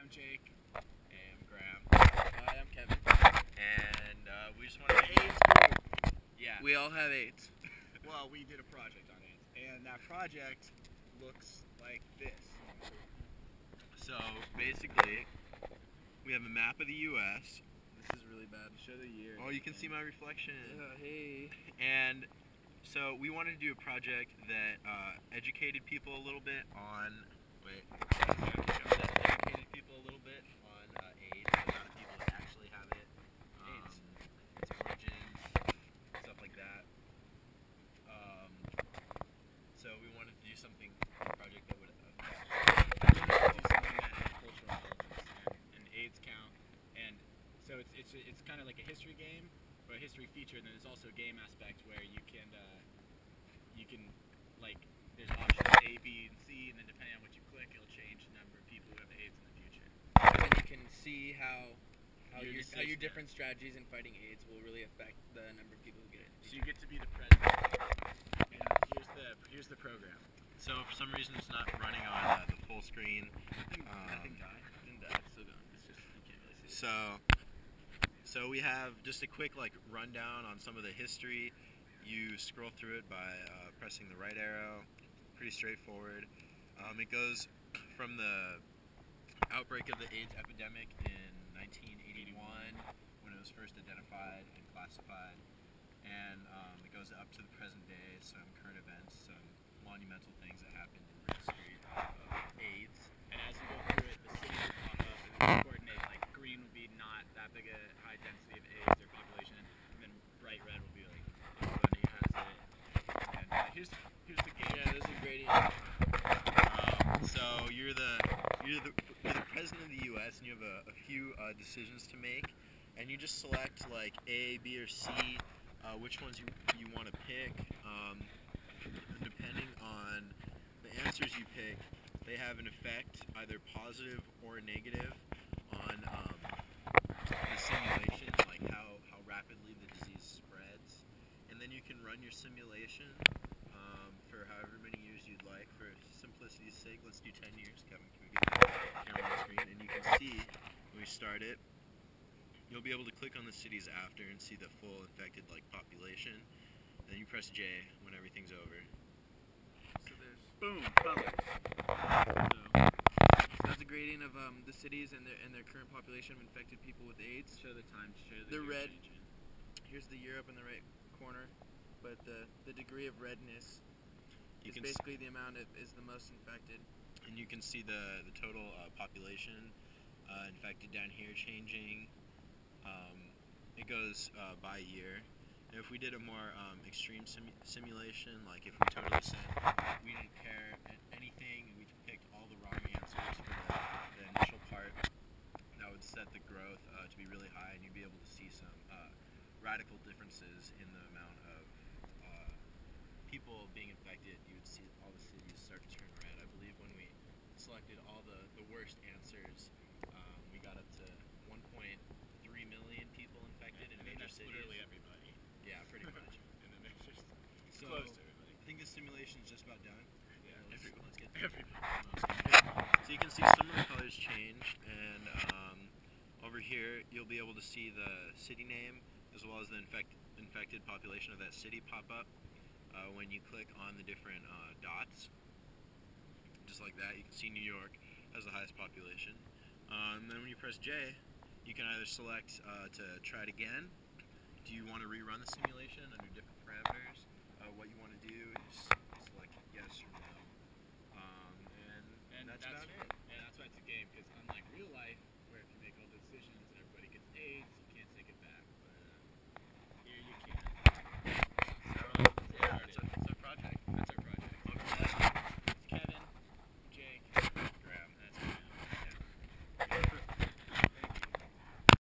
I'm Jake. Hey, I'm Graham. Hi, I'm Kevin. And we just wanted to... AIDS group. Yeah. We all have AIDS. Well, we did a project on AIDS, and that project looks like this. So, basically, we have a map of the U.S. This is really bad. Show the year. Oh, you can see my reflection. Hey. And so, we wanted to do a project that educated people a little bit on... Wait. That educated people a little bit on AIDS, the amount of people that actually have it, its origins, stuff like that. So we wanted to do something, a project that would affect. Do something that has cultural relevance and AIDS count, and so it's kind of like a history game, or a history feature. And then there's also a game aspect where you can like there's options A, B, and C, and then depending on what you click, it'll change the number of people who have AIDS in the future. And you can see how your different strategies in fighting AIDS will really affect the number of people who get it. So you get to be the president. And here's the program. So for some reason it's not running on the full screen. That thing died. It didn't die. It's still going. It's just you can't really see it. So we have just a quick rundown on some of the history. You scroll through it by pressing the right arrow. Pretty straightforward. It goes from the outbreak of the AIDS epidemic in 1981 when it was first identified and classified, and it goes up to the present day, some current events, some monumental things that happened in the history of AIDS. And as you go through it, the cities will pop up and coordinate. Like green would be not that big a high density of AIDS or population, and then bright red will be like everybody has it. And here's the game. Yeah, there's a gradient. So you're the president of the U.S. and you have a few decisions to make, and you just select like A, B, or C, which ones you want to pick. Depending on the answers you pick, they have an effect, either positive or negative, on the simulation, like how rapidly the disease spreads. And then you can run your simulation for however many years you'd like. For simplicity's sake, let's do 10 years. Kevin, can we get the camera on the screen? And you can see, when we start it, you'll be able to click on the cities after and see the full infected population. Then you press J when everything's over. So there's Boom, colors. so that's a gradient of the cities and their current population of infected people with AIDS. Show the time. Show The year red. changing. Here's the year up in the right corner, but the degree of redness You is can basically the amount is the most infected. and you can see the total population infected down here changing. It goes by year. And if we did a more extreme simulation, like if we totally said we didn't care anything, we picked all the wrong answers for the initial part, that would set the growth to be really high, and you'd be able to see some radical differences in the amount of people being infected. You would see all the cities start to turn red. I believe when we selected all the worst answers, we got up to 1.3 million people infected in major That's cities. literally everybody. Yeah, pretty much. And then there's just So close to everybody. I think the simulation is just about done. Yeah, Let's get to everybody. So you can see some of the colors change, and over here you'll be able to see the city name as well as the infected population of that city pop up when you click on the different dots. Just like that, you can see New York has the highest population. And then when you press J, you can either select to try it again. Do you want to rerun the simulation under different